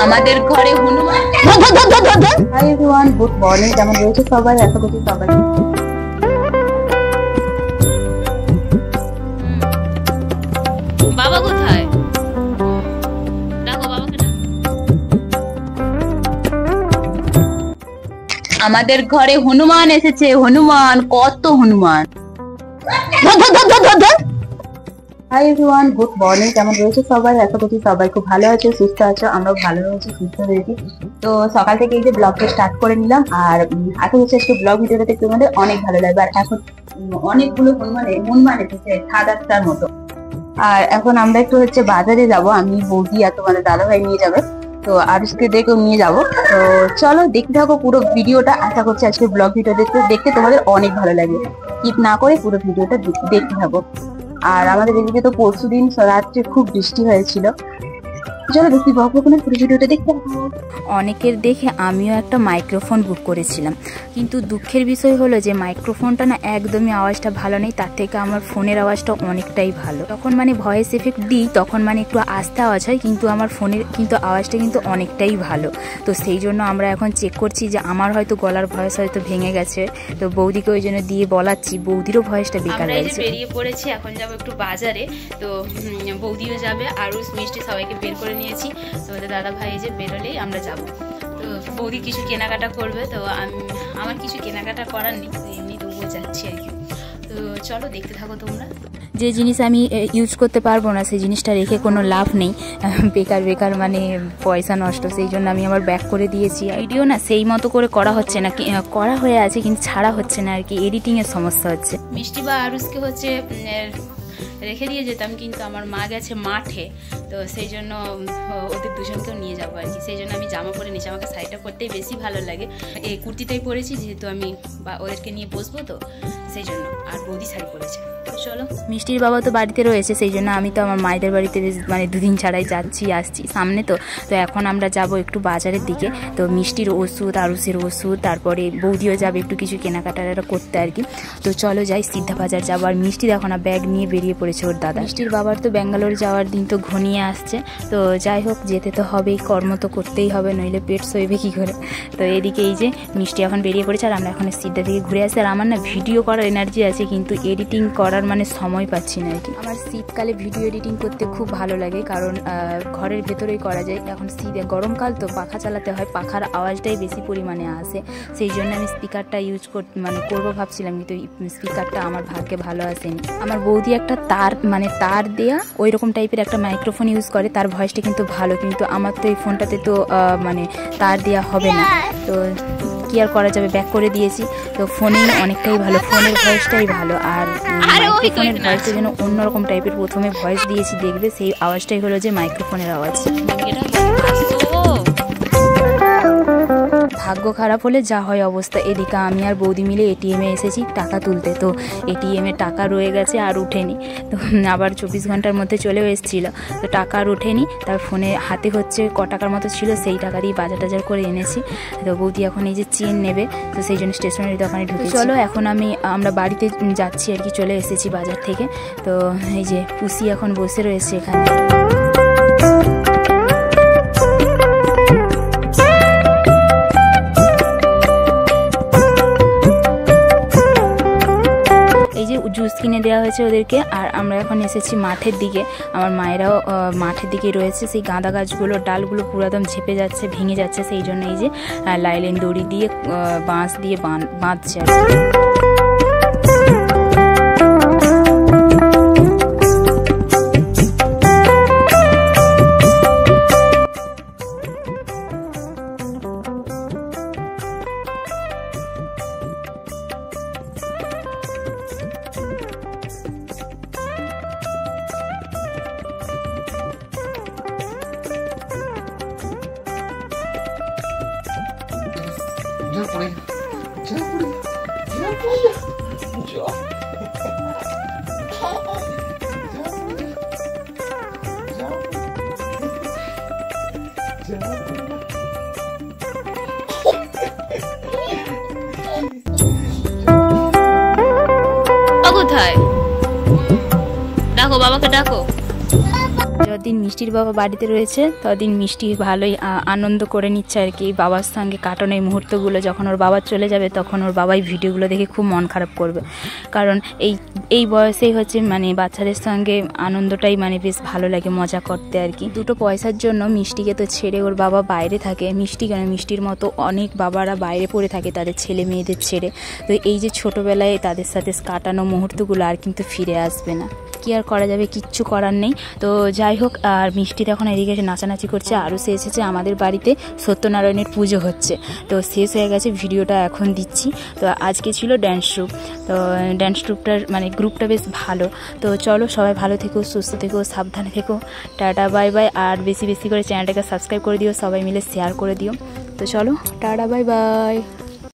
আমাদের ঘরে Hanuman. Hi everyone, good morning. কেমন রয়েছে সবাই? আশা করছি সবাই। বাবা কোথায়? দেখো বাবাকে না। আমাদের ঘরে হনুমান এসেছে। হনুমান, কত Hanuman. Hi everyone, good morning. কেমন রয়েছে সবাই? আশা করছি সবাই খুব ভালো আছে, সুস্থ আছো। আমরাও ভালো রয়েছি, সুস্থ রয়েছি। তো সকাল থেকে এই যে ব্লগটা স্টার্ট করে নিলাম, আর আশা করছি আজকে ব্লগ ভিডিওটা দেখতে তোমাদের অনেক ভালো লাগবে। আর এখন অনেকগুলো হনুমান এসেছে, 7-8টার মতো। আর এখন আমরা একটু হচ্ছে বাজারে যাব, আমি, বৌদি আর তোমাদের দাদা ভাই নিয়ে যাবে। তো আরুষকে দেখেও নিয়ে যাব। তো চলো দেখতে থাকো পুরো ভিডিওটা। আশা করছি আজকে ব্লগ ভিডিও দেখতে তোমাদের অনেক ভালো লাগে। স্কিপ না করে পুরো ভিডিওটা দেখতে থাকো। আর আমাদের এদিকে তো পরশুদিন রাত্রে খুব বৃষ্টি হয়েছিল। চলো দেখি পুরো ভিডিওটা দেখতে থাকো। অনেকের দেখে আমিও একটা মাইক্রোফোন বুক করেছিলাম, কিন্তু দুঃখের বিষয় হলো যে মাইক্রোফোনটা না একদমই আওয়াজটা ভালো নেই। তার থেকে আমার ফোনের আওয়াজটা অনেকটাই ভালো। তখন মানে ভয়েস এফেক্ট দিই, তখন মানে একটু আস্তে আওয়াজ হয়, কিন্তু আমার ফোনের কিন্তু আওয়াজটা কিন্তু অনেকটাই ভালো। তো সেই জন্য আমরা এখন চেক করছি যে আমার হয়তো গলার ভয়েস হয়তো ভেঙে গেছে। তো বৌদিকে ওই জন্য দিয়ে বলাচ্ছি, বৌদিরও ভয়েসটা বেকার লাগছে। বেরিয়ে পড়েছি, এখন যাবো একটু বাজারে। তো বৌদিও যাবে, আরুষ, মিষ্টি সবাইকে বের করে নিয়েছি। তোমাদের দাদা ভাই যে বেরোলেই আমরা যাব। তো বৌদি কিছু কেনাকাটা করবে, তো আমার কিছু কেনাকাটা করার নেই, এমনি তবুও যাচ্ছি আর কি। তো চলো দেখতে থাকো তোমরা। যে জিনিস আমি ইউজ করতে পারবো না সেই জিনিসটা রেখে কোনো লাভ নেই, বেকার মানে পয়সা নষ্ট। সেই জন্য আমি আবার ব্যাক করে দিয়েছি। ভিডিও না সেই মতো করে করা হচ্ছে না, করা হয়ে আছে কিন্তু ছাড়া হচ্ছে না আর কি, এডিটিংয়ের সমস্যা হচ্ছে। মিষ্টি বা আরুষকে হচ্ছে রেখে দিয়ে যেতাম, কিন্তু আমার মা গেছে মাঠে, তো সেই জন্য ওদের দুজনকেও নিয়ে যাবো আর কি। সেই জন্য আমি জামা পরে নিয়েছি, আমাকে শাড়িটা পরতেই বেশি ভালো লাগে। এই কুর্তিটাই পরেছি যেহেতু আমি ওদেরকে নিয়ে বসবো, তো সেই জন্য। আর বৌদি শাড়ি পরেছে। চলো, মিষ্টির বাবা তো বাড়িতে রয়েছে, সেই জন্য আমি তো আমার মায়েদের বাড়িতে মানে দুদিন ছাড়াই যাচ্ছি আসছি সামনে। তো এখন আমরা যাব একটু বাজারের দিকে। তো মিষ্টির ওষুধ, আরুষের ওষুধ, তারপরে বৌদিও যাবে একটু কিছু কেনাকাটা করতে আর কি। তো চলো যাই, সিদ্ধা বাজার যাবো। আর মিষ্টি দেখো না ব্যাগ নিয়ে বেরিয়ে পড়েছে ওর দাদা। মিষ্টির বাবার তো ব্যাঙ্গালোর যাওয়ার দিন তো ঘনিয়ে আসছে। তো যাই হোক, যেতে তো হবেই, কর্ম তো করতেই হবে, নইলে পেট সইবে কী করে। তো এদিকে এই যে মিষ্টি এখন বেরিয়ে পড়েছে, আর আমরা এখন সিদ্ধা থেকে ঘুরে আসছি। আর আমার না ভিডিও করার এনার্জি আছে, কিন্তু এডিটিং করার মানে সময় পাচ্ছি না আর কি। আমার শীতকালে ভিডিও এডিটিং করতে খুব ভালো লাগে, কারণ ঘরের ভেতরেই করা যায়। এখন গরমকাল তো পাখা চালাতে হয়, পাখার আওয়াজটাই বেশি পরিমাণে আসে। সেই জন্য আমি স্পিকারটা ইউজ করবো ভাবছিলাম, কিন্তু স্পিকারটা আমার ভাগ্যে ভালো আসেনি। আমার বৌদি একটা তার দেয়া ওই রকম টাইপের একটা মাইক্রোফোন ইউজ করে, তার ভয়েসটা কিন্তু ভালো, কিন্তু আমার তো এই ফোনটাতে তো মানে তার দেওয়া হবে না। তো কি আর করা যাবে, ব্যাক করে দিয়েছি। তো ফোনেই অনেকটাই ভালো, ফোনের ভয়েসটাই ভালো। আর মাইক্রোফোনের ভয়েসটা যেন অন্যরকম টাইপের, প্রথমে ভয়েস দিয়েছি দেখবে, সেই আওয়াজটাই হলো যে মাইক্রোফোনের আওয়াজ। ভাগ্য খারাপ হলে যা হয় অবস্থা। এদিকে আমি আর বৌদি মিলে এটিএমে এসেছি টাকা তুলতে। তো এটিএমে টাকা রয়ে গেছে, আর উঠেনি। তো আবার 24 ঘন্টার মধ্যে চলেও এসেছিলো, তো টাকা আর উঠেনি। তার ফোনে হাতে হচ্ছে ক টাকার মতো ছিল, সেই টাকা দিয়ে বাজার টাজার করে এনেছি। তো বৌদি এখন এই যে চেন নেবে, তো সেই জন্য স্টেশনারি দোকানে ঢুকে। চলো এখন আমরা বাড়িতে যাচ্ছি আর কি, চলে এসেছি বাজার থেকে। তো এই যে পুষি এখন বসে রয়েছে এখানে। জুস কিনে দেওয়া হয়েছে ওদেরকে। আর আমরা এখন এসেছি মাঠের দিকে, আমার মায়েরাও মাঠের দিকে রয়েছে। সেই গাঁদা গাছগুলো ডালগুলো পুরো একদম ঝেপে যাচ্ছে, ভেঙে যাচ্ছে, সেই জন্য এই যে লাইলেন দড়ি দিয়ে বাঁশ দিয়ে বাঁধছে আর কি। কোথায়? ডাকো বাবাকে, ডাকো। যতদিন মিষ্টির বাবা বাড়িতে রয়েছে ততদিন মিষ্টি ভালোই আনন্দ করে নিচ্ছে আর কি বাবার সঙ্গে কাটানো এই মুহূর্তগুলো। যখন ওর বাবা চলে যাবে তখন ওর বাবাই ভিডিওগুলো দেখে খুব মন খারাপ করবে, কারণ এই বয়সেই হচ্ছে মানে বাচ্চাদের সঙ্গে আনন্দটাই মানে বেশ ভালো লাগে মজা করতে আর কি। দুটো পয়সার জন্য মিষ্টিকে তো ছেড়ে ওর বাবা বাইরে থাকে, মিষ্টি কেন মিষ্টির মতো অনেক বাবারা বাইরে পড়ে থাকে তাদের ছেলে মেয়েদের ছেড়ে। তো এই যে ছোটোবেলায় তাদের সাথে কাটানো মুহূর্তগুলো আর কিন্তু ফিরে আসবে না, কি আর করা যাবে, কিচ্ছু করার নেই। তো যাই হোক, আর মিষ্টি তখন এদিকে নাচানাচি করছে, আরও সে এসেছে আমাদের বাড়িতে সত্যনারায়ণের পুজো হচ্ছে, তো শেষ হয়ে গেছে, ভিডিওটা এখন দিচ্ছি। তো আজকে ছিল ড্যান্স গ্রুপ, তো ড্যান্স গ্রুপটার মানে গ্রুপটা বেশ ভালো। তো চলো সবাই ভালো থেকো, সুস্থ থেকো, সাবধানে থেকো, টাটা বাই বাই। আর বেশি বেশি করে চ্যানেলটাকে সাবস্ক্রাইব করে দিও, সবাই মিলে শেয়ার করে দিও। তো চলো টাটা বাই বাই।